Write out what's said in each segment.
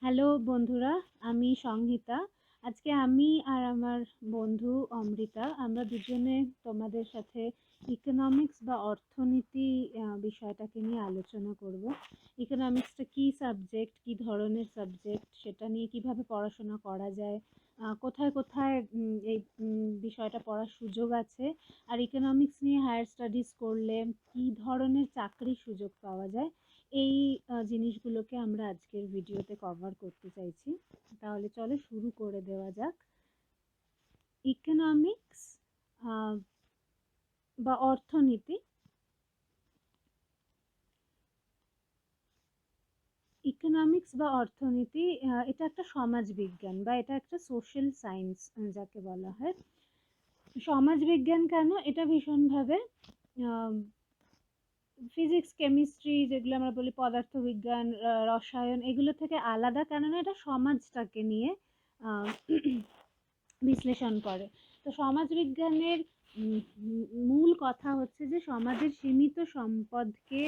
Hello বন্ধুরা, আমি সংহিতা। আজকে আমি আর আমার বন্ধু অমৃতা আমরা দুজনে তোমাদের সাথে ইকোনমিক্স বা অর্থনীতি বিষয়টাকে নিয়ে আলোচনা করব। ইকোনমিক্সটা কী সাবজেক্ট, কী ধরনের সাবজেক্ট, সেটা নিয়ে কিভাবে পড়াশোনা করা যায়, কোথায় কোথায় এই বিষয়টা পড়ার সুযোগ আছে, আর ইকোনমিক্স নিয়ে হায়ার স্টাডিজ করলে কী ধরনের চাকরির সুযোগ পাওয়া যায়, এই জিনিসগুলোকে আমরা আজকের ভিডিওতে কভার করতে চাইছি। তাহলে চলো শুরু করে দেওয়া যাক। ইকোনমিক্স বা অর্থনীতি এটা একটা সমাজ বিজ্ঞান বা এটা একটা সোশ্যাল সায়েন্স যাকে বলা হয়। সমাজ বিজ্ঞান কেন? এটা ভীষণভাবে ফিজিক্স, কেমিস্ট্রি যেগুলো আমরা বলি, পদার্থবিজ্ঞান, রসায়ন, এগুলো থেকে আলাদা, কেননা এটা সমাজটাকে নিয়ে বিশ্লেষণ করে। তো সমাজবিজ্ঞানের মূল কথা হচ্ছে যে সমাজের সীমিত সম্পদকে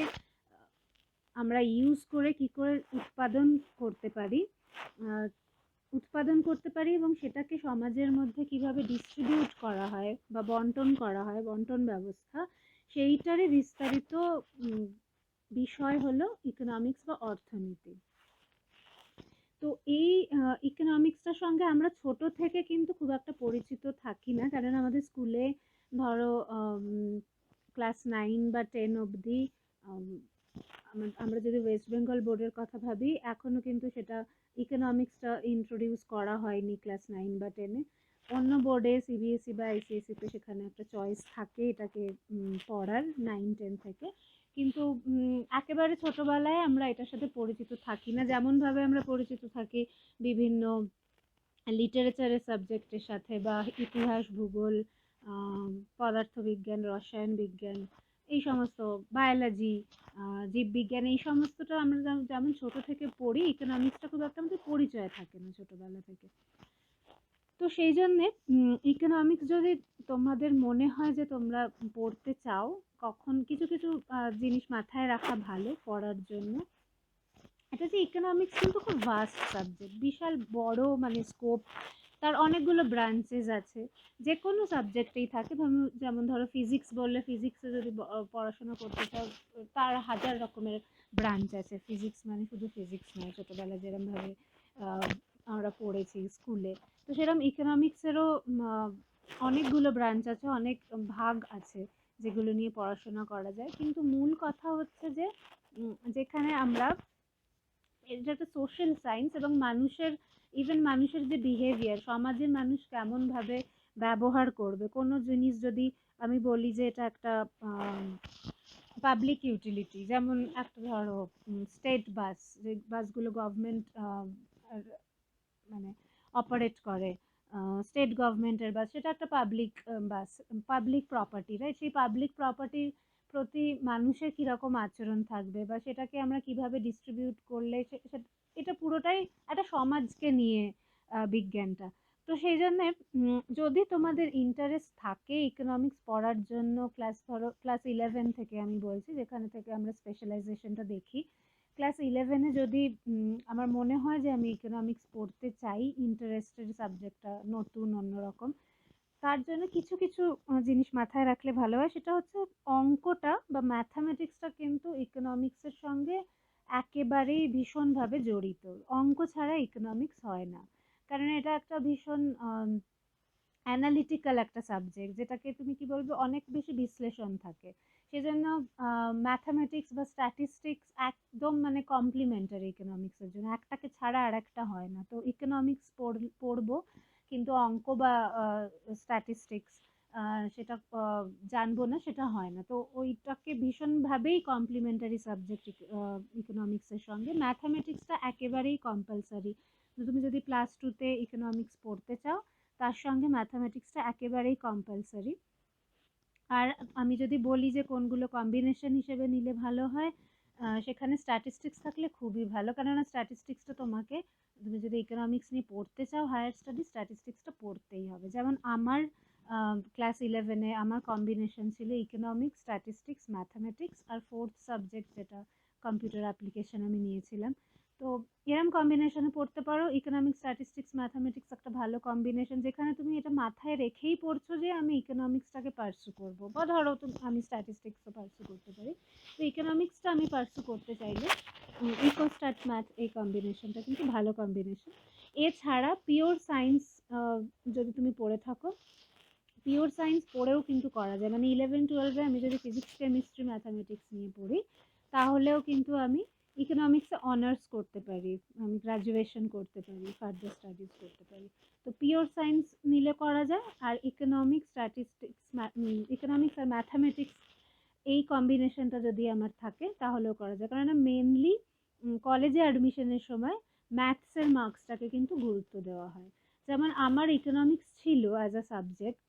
আমরা ইউজ করে কি করে উৎপাদন করতে পারি এবং সেটাকে সমাজের মধ্যে কিভাবে ডিস্ট্রিবিউট করা হয় বা বন্টন করা হয়, বন্টন ব্যবস্থা, সেইটারই বিস্তারিত বিষয় হলো ইকোনমিক্স বা অর্থনীতি। তো এই ইকোনমিক্সটার সঙ্গে আমরা ছোট থেকে কিন্তু খুব একটা পরিচিত থাকি না, কারণ আমাদের স্কুলে ধরো ক্লাস 9 বা 10 অবধি আমরা যদি ওয়েস্ট বেঙ্গল বোর্ডের কথা ভাবি, এখনো কিন্তু সেটা ইকোনমিক্সটা ইন্ট্রোডিউস করা হয়নি ক্লাস 9 বা 10-এ। অন্য বোর্ডে সিবিএসই বা আইসিএসসিতে সেখানে একটা চয়েস থাকে এটাকে পড়ার 9-10 থেকে, কিন্তু একেবারে ছোটবেলায় আমরা এটার সাথে পরিচিত থাকি না, যেমনভাবে আমরা পরিচিত থাকি বিভিন্ন লিটারেচারের সাবজেক্টের সাথে বা ইতিহাস, ভূগোল, পদার্থবিজ্ঞান, রসায়ন বিজ্ঞান, এই সমস্ত, বায়োলজি, জীববিজ্ঞান, এই সমস্তটা আমরা যেমন ছোট থেকে পড়ি, ইকোনমিক্সটা খুব একটা আমাদের পরিচয় থাকে না ছোটবেলা থেকে। তো সেই জন্যে ইকোনমিক্স যদি তোমাদের মনে হয় যে তোমরা পড়তে চাও, কখন কিছু কিছু জিনিস মাথায় রাখা ভালো পড়ার জন্য। এটা যে ইকোনমিক্স কিন্তু খুব ভাস্ট সাবজেক্ট, বিশাল বড়, মানে স্কোপ, তার অনেকগুলো ব্রাঞ্চেস আছে। যে কোনো সাবজেক্টেই থাকে, যেমন ধরো ফিজিক্স বললে, ফিজিক্সে যদি পড়াশোনা করতে চাও, তার হাজার রকমের ব্রাঞ্চ আছে। ফিজিক্স মানে শুধু ফিজিক্স নয়, ছোটোবেলায় যেরমভাবে আমরা পড়েছি স্কুলে, তো সেরকম ইকোনমিক্সেরও অনেকগুলো ব্রাঞ্চ আছে, অনেক ভাগ আছে যেগুলো নিয়ে পড়াশোনা করা যায়। কিন্তু মূল কথা হচ্ছে যে যেখানে আমরা, এটা একটা সোশ্যাল সায়েন্স এবং মানুষের যে বিহেভিয়ার, সমাজের মানুষ কেমনভাবে ব্যবহার করবে কোনো জিনিস। যদি আমি বলি যে এটা একটা পাবলিক ইউটিলিটি, যেমন একটা ধরো স্টেট বাস, যে বাসগুলো গভর্নমেন্ট মানে অপারেট করে, স্টেট গভর্নমেন্টের বাস, সেটা একটা বাস, পাবলিক প্রপার্টি, রাইট? সেই পাবলিক প্রপার্টির প্রতি মানুষের কীরকম আচরণ থাকবে বা সেটাকে আমরা কিভাবে ডিস্ট্রিবিউট করলে এটা পুরোটাই একটা সমাজকে নিয়ে বিজ্ঞানটা। তো সেই জন্যে যদি তোমাদের ইন্টারেস্ট থাকে ইকোনমিক্স পড়ার জন্য, ক্লাস 11 থেকে আমি বলছি, যেখানে থেকে আমরা স্পেশালাইজেশনটা দেখি, ক্লাস 11-এ যদি আমার মনে হয় যে আমি ইকোনমিক্স পড়তে চাই, ইন্টারেস্টেড সাবজেক্টটা নতুন, অন্যরকম, তার জন্য কিছু কিছু জিনিস মাথায় রাখলে ভালো হয়। সেটা হচ্ছে অঙ্কটা বা ম্যাথামেটিক্সটা কিন্তু ইকোনমিক্সের সঙ্গে একেবারেই ভীষণভাবে জড়িত। অঙ্ক ছাড়া ইকোনমিক্স হয় না, কারণ এটা একটা ভীষণ অ্যানালিটিক্যাল একটা সাবজেক্ট, যেটাকে তুমি কি বলবে, অনেক বেশি বিশ্লেষণ থাকে। সেজন্য ম্যাথামেটিক্স বা স্ট্যাটিস্টিক্স একদম মানে কমপ্লিমেন্টারি ইকোনমিক্সের জন্য, একটাকে ছাড়া আর একটা হয় না। তো ইকোনমিক্স পড়বো কিন্তু অঙ্ক বা স্ট্যাটিস্টিক্স সেটা জানবো না, সেটা হয় না। তো ওইটাকে ভীষণভাবেই কমপ্লিমেন্টারি সাবজেক্ট ইকোনমিক্সের সঙ্গে। ম্যাথামেটিক্সটা একেবারেই কম্পালসারি। তুমি যদি ক্লাস 2-তে ইকোনমিক্স পড়তে চাও, তার সঙ্গে ম্যাথামেটিক্সটা একেবারেই কম্পালসারি। আর আমি যদি বলি যে কোনগুলো কম্বিনেশন হিসেবে নিলে ভালো হয়, সেখানে স্ট্যাটিস্টিক্স থাকলে খুবই ভালো, কেননা স্ট্যাটিস্টিক্সটা তুমি যদি ইকোনমিক্স নিয়ে পড়তে চাও হায়ার স্টাডি, স্ট্যাটিস্টিক্সটা পড়তেই হবে। যেমন আমার ক্লাস 11-এ আমার কম্বিনেশন ছিল ইকোনমিক্স, স্ট্যাটিস্টিক্স, ম্যাথামেটিক্স, আর 4th সাবজেক্ট যেটা কম্পিউটার অ্যাপ্লিকেশন আমি নিয়েছিলাম। তো এরম কম্বিনেশনে পড়তে পারো। ইকোনমিক্স, স্ট্যাটিস্টিক্স, ম্যাথামেটিক্স একটা ভালো কম্বিনেশন, যেখানে তুমি এটা মাথায় রেখেই পড়ছো যে আমি ইকোনমিক্সটাকে পার্সু করব, বা ধরো আমি স্ট্যাটিস্টিক্সও পার্সু করতে পারি, তো ইকোনমিক্সটা আমি পার্সু করতে চাইলে ইকোস্ট্যাট ম্যাথ এই কম্বিনেশনটা কিন্তু ভালো কম্বিনেশন। এছাড়া পিওর সায়েন্স যদি তুমি পড়ে থাকো, পিওর সায়েন্স পড়েও কিন্তু করা যায়, মানে 11-12-এ আমি যদি ফিজিক্স, কেমিস্ট্রি, ম্যাথামেটিক্স নিয়ে পড়ি, তাহলেও কিন্তু আমি ইকোনমিক্সে অনার্স করতে পারি, আমি গ্র্যাজুয়েশন করতে পারি, ফার্দার স্টাডিজ করতে পারি। তো পিওর সায়েন্স নিলে করা যায়, আর ইকোনমিক্স, স্ট্যাটিস্টিক্স, ইকোনমিক্স আর ম্যাথামেটিক্স এই কম্বিনেশনটা যদি আমার থাকে তাহলেও করা যায়, কারণ মেনলি কলেজে অ্যাডমিশনের সময় ম্যাথসের মার্কসটাকে কিন্তু গুরুত্ব দেওয়া হয়। যেমন আমার ইকোনমিক্স ছিল অ্যাজ আ সাবজেক্ট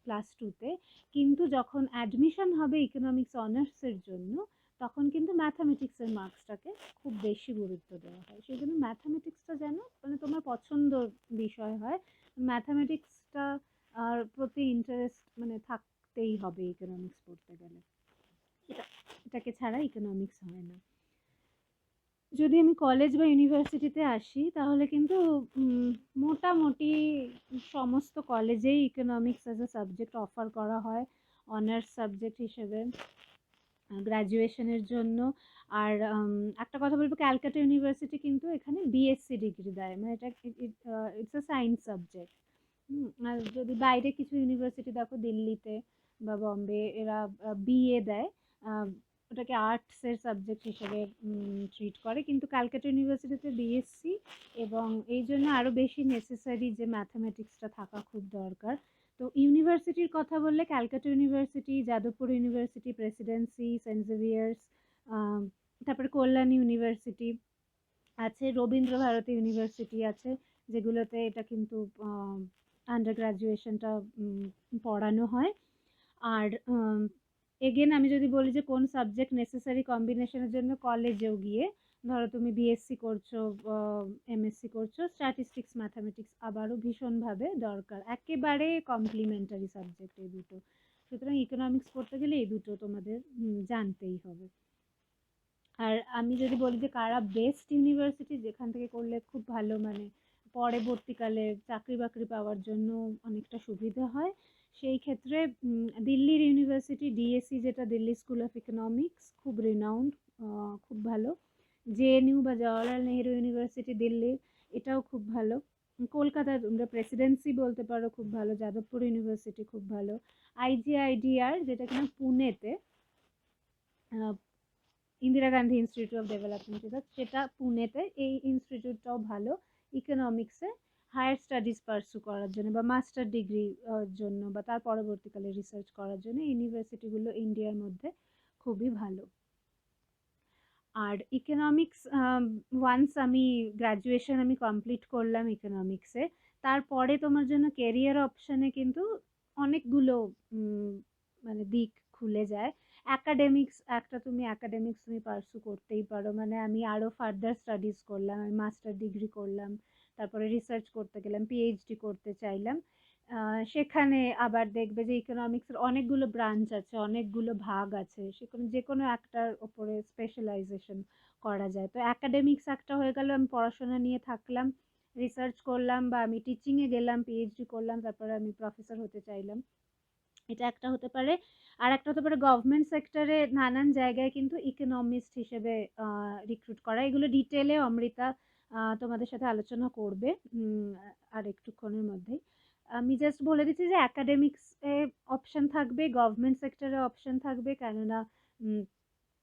ক্লাস 2-তে, কিন্তু যখন অ্যাডমিশন হবে ইকোনমিক্স অনার্সের জন্য, তখন কিন্তু ম্যাথামেটিক্সের মার্কসটাকে খুব বেশি গুরুত্ব দেওয়া হয়। সেই জন্য ম্যাথামেটিক্সটা যেন মানে তোমার পছন্দর বিষয় হয়, ম্যাথামেটিক্সটা আর প্রতি ইন্টারেস্ট মানে থাকতেই হবে ইকোনমিক্স পড়তে গেলে। এটাকে ছাড়া ইকোনমিক্স হয় না। যদি আমি কলেজ বা ইউনিভার্সিটিতে আসি, তাহলে কিন্তু মোটামুটি সমস্ত কলেজেই economics as a subject offer করা হয় অনার্স সাবজেক্ট হিসেবে গ্র্যাজুয়েশনের জন্য। আর একটা কথা বলবো, ক্যালকাটা ইউনিভার্সিটি কিন্তু এখানে বিএসসি ডিগ্রি দেয়, মানে এটা ইটস আ সায়েন্স সাবজেক্ট। আর যদি বাইরে কিছু ইউনিভার্সিটি দেখো, দিল্লিতে বা বম্বে, এরা বিএ দেয়, ওটাকে আর্টসের সাবজেক্ট হিসেবে ট্রিট করে, কিন্তু ক্যালকাটা ইউনিভার্সিটিতে বিএসসি, এবং এই জন্য আরও বেশি নেসেসারি যে ম্যাথামেটিক্সটা থাকা খুব দরকার। তো ইউনিভার্সিটির কথা বললে ক্যালকাটা ইউনিভার্সিটি, যাদবপুর ইউনিভার্সিটি, প্রেসিডেন্সি, সেন্ট জেভিয়ার্স, তারপরে কল্যাণ ইউনিভার্সিটি আছে, রবীন্দ্র ভারতী ইউনিভার্সিটি আছে, যেগুলোতে এটা কিন্তু আন্ডার গ্র্যাজুয়েশনটা পড়ানো হয়। আর এগেন আমি যদি বলি যে কোন সাবজেক্ট নেসেসারি কম্বিনেশনের জন্য কলেজেও গিয়ে, ধরো তুমি বিএসসি করছো, এমএসসি করছো, স্ট্যাটিস্টিক্স, ম্যাথামেটিক্স আবারও ভীষণভাবে দরকার, একেবারে কমপ্লিমেন্টারি সাবজেক্ট এই দুটো। সুতরাং ইকোনমিক্স পড়তে গেলে এই দুটো তোমাদের জানতেই হবে। আর আমি যদি বলি যে কারা বেস্ট ইউনিভার্সিটি যেখান থেকে করলে খুব ভালো, মানে পরবর্তীকালে চাকরি বাকরি পাওয়ার জন্য অনেকটা সুবিধা হয়, সেই ক্ষেত্রে দিল্লির ইউনিভার্সিটি ডিএসসি, যেটা দিল্লি স্কুল অফ ইকোনমিক্স, খুব রিনাউন্ড, খুব ভালো। জেএনইউ বা জওয়াহরলাল নেহেরু ইউনিভার্সিটি দিল্লির, এটাও খুব ভালো। কলকাতার তোমরা প্রেসিডেন্সি বলতে পারো, খুব ভালো। যাদবপুর ইউনিভার্সিটি খুব ভালো। আইজিআইডিআর, যেটা কিনা পুনেতে, Indira Gandhi Institute of Development Research, সেটা পুনেতে, এই ইনস্টিটিউটটাও ভালো ইকোনমিক্সে হায়ার স্টাডিজ পার্সু করার জন্য, বা মাস্টার ডিগ্রি জন্য, বা তার পরবর্তীকালে রিসার্চ করার জন্য ইউনিভার্সিটিগুলো ইন্ডিয়ার মধ্যে খুবই ভালো। আর ইকোনমিক্স ওয়ান্স আমি গ্র্যাজুয়েশন আমি কমপ্লিট করলাম ইকোনমিক্সে, তারপরে তোমার জন্য কেরিয়ার অপশানে কিন্তু অনেকগুলো মানে দিক খুলে যায়। অ্যাকাডেমিক্স, একটা তুমি অ্যাকাডেমিক্স তুমি পার্সু করতেই পারো, মানে আমি আরও ফার্দার স্টাডিজ করলাম, আমি মাস্টার ডিগ্রি করলাম, তারপরে রিসার্চ করতে গেলাম, পিএইচডি করতে চাইলাম, সেখানে আবার দেখবে যে ইকোনমিক্সের অনেকগুলো ব্রাঞ্চ আছে, অনেকগুলো ভাগ আছে, সেখানে যে কোনো একটার ওপরে স্পেশালাইজেশন করা যায়। তো অ্যাকাডেমিক্স একটা হয়ে গেল, আমি পড়াশোনা নিয়ে থাকলাম, রিসার্চ করলাম, বা আমি টিচিংয়ে গেলাম, পিএইচডি করলাম, তারপরে আমি প্রফেসর হতে চাইলাম, এটা একটা হতে পারে। আর একটা হতে পারে গভর্নমেন্ট সেক্টরে নানান জায়গায় কিন্তু ইকোনমিস্ট হিসেবে রিক্রুট করা। এগুলো ডিটেলে অমৃতা তোমাদের সাথে আলোচনা করবে আর একটুক্ষণের মধ্যেই। আমি জাস্ট বলে দিচ্ছি যে অ্যাকাডেমিক্সে অপশন থাকবে, গভর্নমেন্ট সেক্টরে অপশন থাকবে, কেননা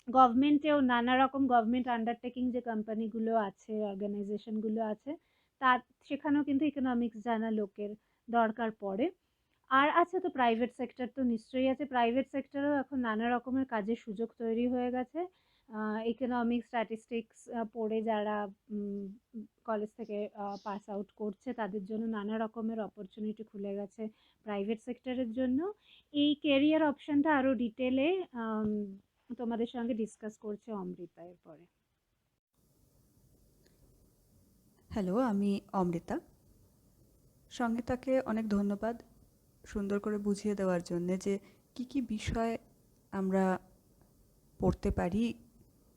গভর্নমেন্টেও নানা রকম গভর্নমেন্ট আন্ডারটেকিং যে কোম্পানিগুলো আছে, অর্গানাইজেশনগুলো আছে, তার সেখানেও কিন্তু ইকোনমিক্স জানা লোকের দরকার পড়ে। আর আছে তো প্রাইভেট সেক্টর, তো নিশ্চয়ই আছে, প্রাইভেট সেক্টরেও এখন নানা রকমের কাজের সুযোগ তৈরি হয়ে গেছে। ইকোনমিক্স, স্ট্যাটিস্টিক্স পড়ে যারা কলেজ থেকে পাস আউট করছে, তাদের জন্য নানা রকমের অপরচুনিটি খুলে গেছে প্রাইভেট সেক্টরের জন্য। এই কেরিয়ার অপশনটা আরও ডিটেলে তোমাদের সঙ্গে ডিসকাস করছে অমৃতা এরপরে। হ্যালো, আমি অমৃতা। সঙ্গীতাকে অনেক ধন্যবাদ সুন্দর করে বুঝিয়ে দেওয়ার জন্যে যে কি কি বিষয় আমরা পড়তে পারি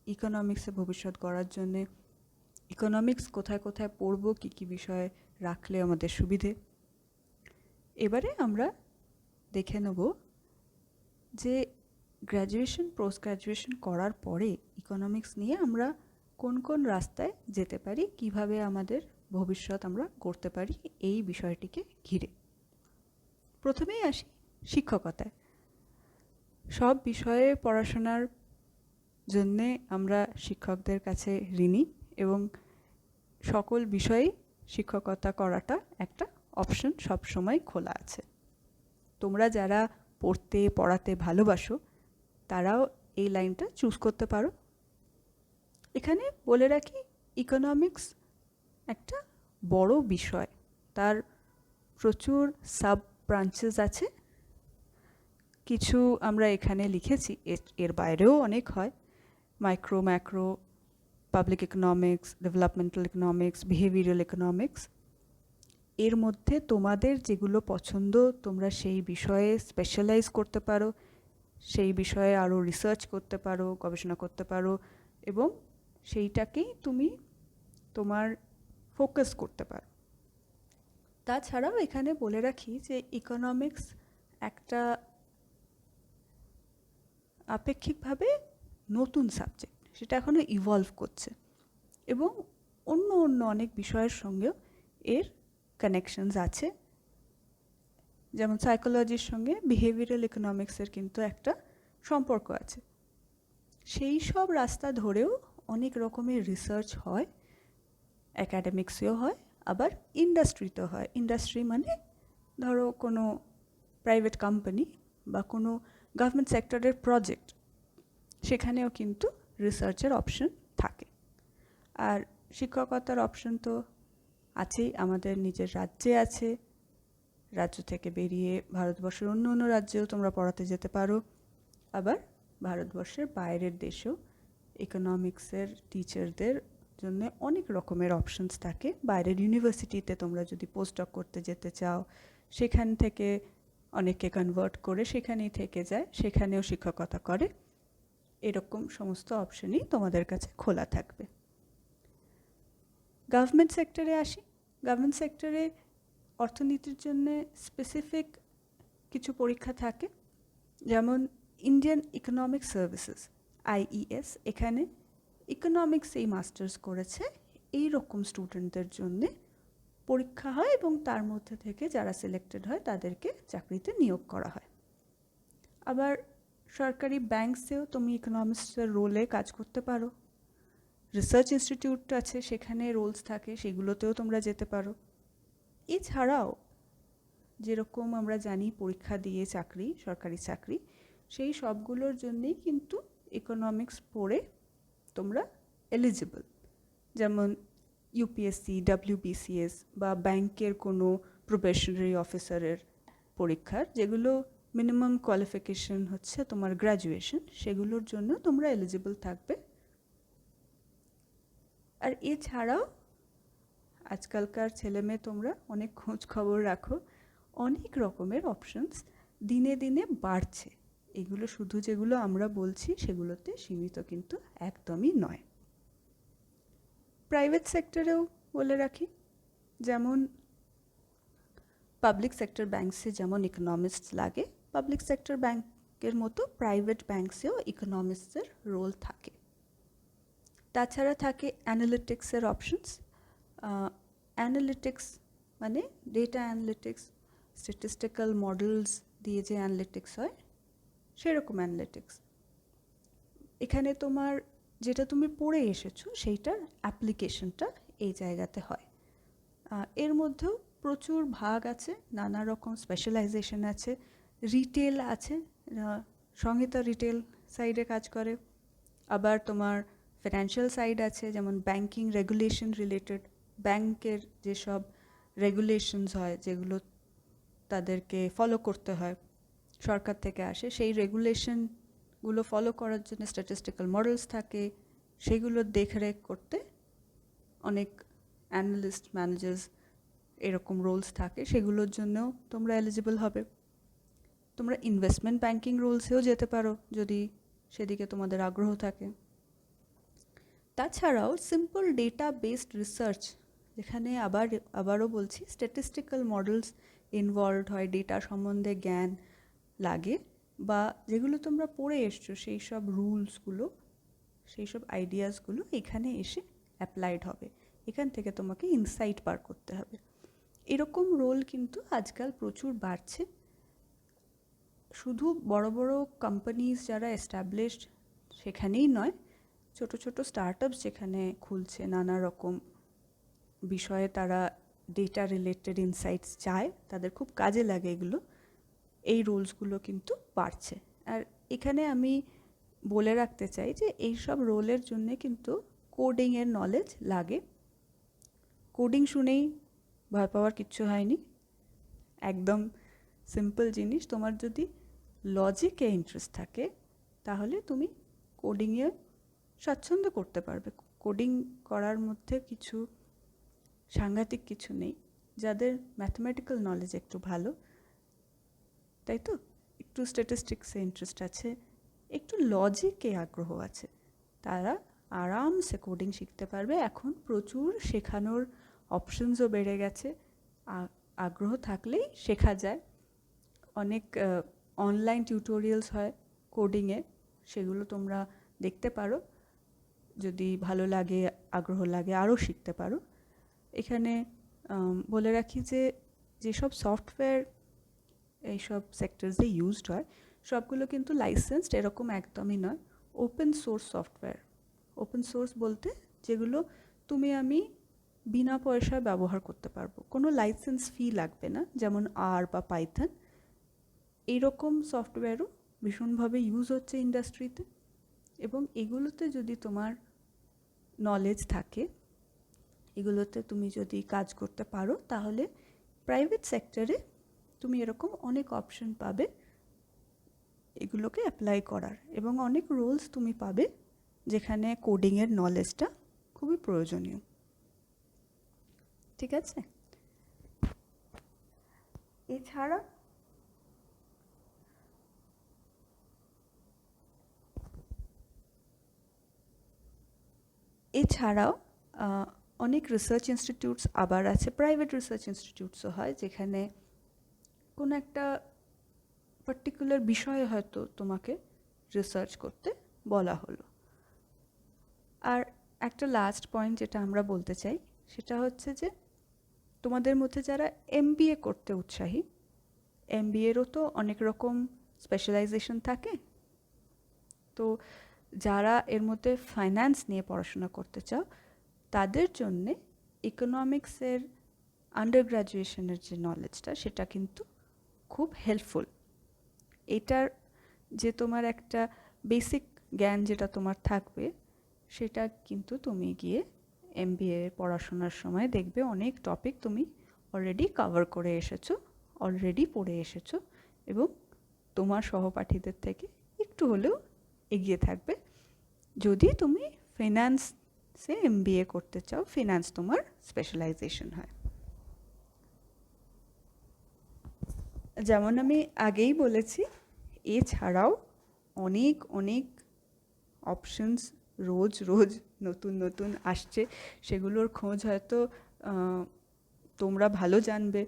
ইকোনমিক্সে ভবিষ্যৎ গড়ার জন্যে, ইকোনমিক্স কোথায় কোথায় পড়বো, কী কী বিষয়ে রাখলে আমাদের সুবিধে। এবারে আমরা দেখে নেব যে গ্র্যাজুয়েশন পোস্ট গ্র্যাজুয়েশন করার পরে ইকোনমিক্স নিয়ে আমরা কোন কোন রাস্তায় যেতে পারি, কিভাবে আমাদের ভবিষ্যৎ আমরা করতে পারি এই বিষয়টিকে ঘিরে। প্রথমেই আসি শিক্ষকতায়। সব বিষয়ে পড়াশোনার জন্যে আমরা শিক্ষকদের কাছে ঋণী এবং সকল বিষয়েই শিক্ষকতা করাটা একটা অপশন সবসময় খোলা আছে। তোমরা যারা পড়াতে ভালোবাসো তারাও এই লাইনটা চুজ করতে পারো। এখানে বলে রাখি, ইকোনমিক্স একটা বড় বিষয়, তার প্রচুর সাব ব্রাঞ্চেস আছে। কিছু আমরা এখানে লিখেছি, এর বাইরেও অনেক হয়, micro macro, public economics, developmental economics, behavioural economics. এর মধ্যে তোমাদের যেগুলো পছন্দ তোমরা সেই বিষয়ে স্পেশালাইজ করতে পারো, সেই বিষয়ে আরও রিসার্চ করতে পারো, গবেষণা করতে পারো এবং সেইটাকেই তুমি তোমার ফোকাস করতে পারো। তাছাড়াও এখানে বলে রাখি যে ইকোনমিক্স একটা আপেক্ষিকভাবে নতুন সাবজেক্ট, সেটা এখনও ইভলভ করছে এবং অন্য অনেক বিষয়ের সঙ্গেও এর কানেকশনস আছে। যেমন সাইকোলজির সঙ্গে বিহেভিয়ারাল ইকোনমিক্সের কিন্তু একটা সম্পর্ক আছে। সেই সব রাস্তা ধরেও অনেক রকমের রিসার্চ হয়, অ্যাকাডেমিক্সেও হয়, আবার ইন্ডাস্ট্রিতেও হয়। ইন্ডাস্ট্রি মানে ধরো কোনো প্রাইভেট কোম্পানি বা কোনো গভর্নমেন্ট সেক্টরের প্রজেক্ট, সেখানেও কিন্তু রিসার্চের অপশন থাকে। আর শিক্ষকতার অপশন তো আছেই, আমাদের নিজের রাজ্যে আছে। রাজ্য থেকে বেরিয়ে ভারতবর্ষের অন্য রাজ্যেও তোমরা পড়াতে যেতে পারো। আবার ভারতবর্ষের বাইরের দেশেও ইকোনমিক্সের টিচারদের জন্য অনেক রকমের অপশনস থাকে। বাইরের ইউনিভার্সিটিতে তোমরা যদি পোস্টডক করতে যেতে চাও, সেখান থেকে অনেকে কনভার্ট করে সেখানেই থেকে যায়, সেখানেও শিক্ষকতা করে। এরকম সমস্ত অপশনই তোমাদের কাছে খোলা থাকবে। গভর্নমেন্ট সেক্টরে আসি। গভর্নমেন্ট সেক্টরে অর্থনীতির জন্য স্পেসিফিক কিছু পরীক্ষা থাকে, যেমন ইন্ডিয়ান ইকোনমিক সার্ভিসেস, IES। এখানে ইকোনমিক্সেই মাস্টার্স করেছে এই রকম স্টুডেন্টদের জন্যে পরীক্ষা হয় এবং তার মধ্যে থেকে যারা সিলেক্টেড হয় তাদেরকে চাকরিতে নিয়োগ করা হয়। আবার সরকারি ব্যাংকসেও তুমি ইকোনমিক্সের রোলে কাজ করতে পারো। রিসার্চ ইনস্টিটিউট আছে, সেখানে রোলস থাকে, সেগুলোতেও তোমরা যেতে পারো। এছাড়াও যেরকম আমরা জানি পরীক্ষা দিয়ে চাকরি, সরকারি চাকরি, সেই সবগুলোর জন্যেই কিন্তু ইকোনমিক্স পড়ে তোমরা এলিজিবল। যেমন UPSC, WBCS বা ব্যাংকের কোনো প্রবেশনারি অফিসারের পরীক্ষার যেগুলো মিনিমাম কোয়ালিফিকেশন হচ্ছে তোমার গ্র্যাজুয়েশন, সেগুলোর জন্য তোমরা এলিজিবল থাকবে। আর এছাড়াও আজকালকার ছেলেমেয়ে তোমরা অনেক খোঁজ খবর রাখো, অনেক রকমের অপশনস দিনে দিনে বাড়ছে। এগুলো শুধু যেগুলো আমরা বলছি সেগুলোতে সীমিত কিন্তু একদমই নয়। প্রাইভেট সেক্টরেও বলে রাখি, যেমন পাবলিক সেক্টর ব্যাংকসে যেমন ইকোনমিস্টস লাগে, পাবলিক সেক্টর ব্যাংকের মতো প্রাইভেট ব্যাংকসেও ইকোনমিস্টসের রোল থাকে। তাছাড়া থাকে অ্যানালিটিক্সের অপশনস। অ্যানালিটিক্স মানে ডেটা অ্যানালিটিক্স, স্ট্যাটিস্টিক্যাল মডেলস দিয়ে যে অ্যানালিটিক্স হয় সেরকম অ্যানালিটিক্স। এখানে তোমার যেটা তুমি পড়ে এসেছো সেইটার অ্যাপ্লিকেশনটা এই জায়গাতে হয়। এর মধ্যেও প্রচুর ভাগ আছে, নানা রকম স্পেশালাইজেশন আছে। রিটেল আছে, সংহিতা রিটেল সাইডে কাজ করে। আবার তোমার ফিনান্সিয়াল সাইড আছে, যেমন ব্যাংকিং রেগুলেশন রিলেটেড, ব্যাংকের যেসব রেগুলেশনস হয় যেগুলো তাদেরকে ফলো করতে হয়, সরকার থেকে আসে, সেই রেগুলেশনগুলো ফলো করার জন্য স্ট্যাটিস্টিক্যাল মডেলস থাকে, সেগুলো দেখরেখ করতে অনেক অ্যানালিস্ট, ম্যানেজার্স এরকম রোলস থাকে, সেগুলোর জন্যও তোমরা এলিজিবল হবে। তোমরা ইনভেস্টমেন্ট ব্যাংকিং রোলসেও যেতে পারো যদি সেদিকে তোমাদের আগ্রহ থাকে। তাছাড়াও সিম্পল ডেটা বেসড রিসার্চ, যেখানে আবারও বলছি স্ট্যাটিস্টিক্যাল মডেলস ইনভলভড হয়, ডেটা সম্বন্ধে জ্ঞান লাগে, বা যেগুলো তোমরা পড়ে এসছো সেই সব রুলসগুলো, সেই সব আইডিয়াসগুলো এখানে এসে অ্যাপ্লাইড হবে। এখান থেকে তোমাকে ইনসাইট বার করতে হবে। এরকম রোল কিন্তু আজকাল প্রচুর বাড়ছে। শুধু বড় বড় কোম্পানিজ যারা এস্টাবলিশড সেখানেই নয়, ছোট ছোট স্টার্টআপস যেখানে খুলছে, নানা রকম বিষয়ে তারা ডেটা রিলেটেড ইনসাইটস চায়, তাদের খুব কাজে লাগে এগুলো। এই রোলসগুলো কিন্তু বাড়ছে। আর এখানে আমি বলে রাখতে চাই যে এই সব রোলের জন্য কিন্তু কোডিংয়ের নলেজ লাগে। কোডিং শুনেই ভয় পাওয়ার কিচ্ছু হয়নি, একদম সিম্পল জিনিস। তোমার যদি লজিকে ইন্টারেস্ট থাকে তাহলে তুমি কোডিংয়ে স্বাচ্ছন্দ্য করতে পারবে। কোডিং করার মধ্যে কিছু সাংঘাতিক কিছু নেই। যাদের ম্যাথমেটিক্যাল নলেজ একটু ভালো, তাই তো, একটু স্ট্যাটিস্টিক্সে ইন্টারেস্ট আছে, একটু লজিকে আগ্রহ আছে, তারা আরামসে কোডিং শিখতে পারবে। এখন প্রচুর শেখানোর অপশনসও বেড়ে গেছে, আগ্রহ থাকলেই শেখা যায়। অনেক অনলাইন টিউটোরিয়ালস হয় কোডিংয়ে, সেগুলো তোমরা দেখতে পারো, যদি ভালো লাগে, আগ্রহ লাগে, আরও শিখতে পারো। এখানে বলে রাখি যে যেসব সফটওয়্যার এইসব সেক্টরসে ইউজড হয় সবগুলো কিন্তু লাইসেন্সড এরকম একদমই নয়। Open source software, open source বলতে যেগুলো তুমি আমি বিনা পয়সায় ব্যবহার করতে পারবো, কোনো লাইসেন্স ফি লাগবে না, যেমন আর বা পাইথন। এইরকম সফটওয়্যারও ভীষণভাবে ইউজ হচ্ছে ইন্ডাস্ট্রিতে, এবং এগুলোতে যদি তোমার নলেজ থাকে, এগুলোতে তুমি যদি কাজ করতে পারো, তাহলে প্রাইভেট সেক্টরে তুমি এরকম অনেক অপশন পাবে এগুলোকে অ্যাপ্লাই করার, এবং অনেক রোলস তুমি পাবে যেখানে কোডিংয়ের নলেজটা খুবই প্রয়োজনীয়। ঠিক আছে? এছাড়াও অনেক রিসার্চ ইনস্টিটিউটস আবার আছে, প্রাইভেট রিসার্চ ইনস্টিটিউটসও হয়, যেখানে কোনো একটা পার্টিকুলার বিষয়ে হয়তো তোমাকে রিসার্চ করতে বলা হলো। আর একটা লাস্ট পয়েন্ট যেটা আমরা বলতে চাই সেটা হচ্ছে যে তোমাদের মধ্যে যারা এমবিএ করতে উৎসাহী, এমবিএরও তো অনেক রকম স্পেশালাইজেশন থাকে, তো যারা এর মধ্যে ফাইন্যান্স নিয়ে পড়াশোনা করতে চাও তাদের জন্যে ইকোনমিক্সের আন্ডার গ্র্যাজুয়েশনের যে নলেজটা সেটা কিন্তু খুব হেল্পফুল। এটার যে তোমার একটা বেসিক জ্ঞান যেটা তোমার থাকবে, সেটা কিন্তু তুমি গিয়ে এমবিএ পড়াশোনার সময় দেখবে অনেক টপিক তুমি অলরেডি কভার করে এসেছো, অলরেডি পড়ে এসেছো, এবং তোমার সহপাঠীদের থেকে একটু হলেও এগিয়ে থাকবে। যদি তুমি ফিন্যান্সে এমবিএ করতে চাও, ফিন্যান্স তোমার স্পেশালাইজেশন হয়। যেমন আমি আগেই বলেছি, এছাড়াও অনেক অনেক অপশনস রোজ রোজ নতুন নতুন আসছে, সেগুলোর খোঁজ হয়তো তোমরা ভালো জানবে,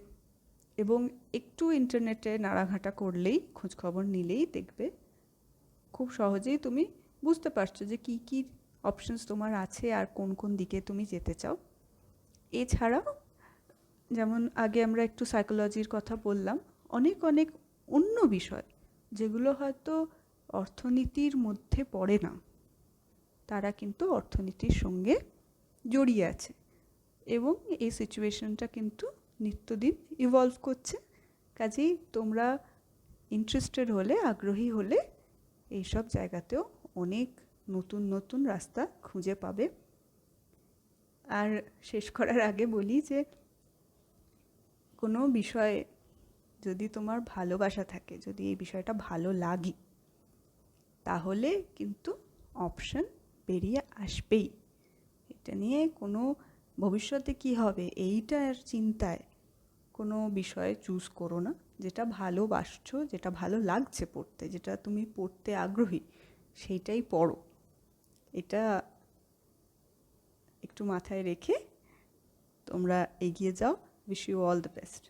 এবং একটু ইন্টারনেটে নাড়াঘাটা করলেই, খোঁজ খবর নিলেই দেখবে খুব সহজেই তুমি বুঝতে পারছো যে কী কী অপশনস তোমার আছে আর কোন কোন দিকে তুমি যেতে চাও। এছাড়াও যেমন আগে আমরা একটু সাইকোলজির কথা বললাম, অনেক অনেক অন্য বিষয় যেগুলো হয়তো অর্থনীতির মধ্যে পড়ে না, তারা কিন্তু অর্থনীতির সঙ্গে জড়িয়ে আছে, এবং এই সিচুয়েশনটা কিন্তু নিত্যদিন ইভলভ করছে। কাজেই তোমরা ইন্টারেস্টেড হলে, আগ্রহী হলে এইসব জায়গাতেও অনেক নতুন নতুন রাস্তা খুঁজে পাবে। আর শেষ করার আগে বলি যে কোনো বিষয়ে যদি তোমার ভালোবাসা থাকে, যদি এই বিষয়টা ভালো লাগে, তাহলে কিন্তু অপশন বেরিয়ে আসবেই। এটা নিয়ে কোনো ভবিষ্যতে কি হবে এইটার চিন্তায় কোনো বিষয় চুজ করো না। যেটা ভালোবাসছো, যেটা ভালো লাগছে পড়তে, যেটা তুমি পড়তে আগ্রহী, সেইটাই পড়ো। এটা একটু মাথায় রেখে তোমরা এগিয়ে যাও। Wish you all the best.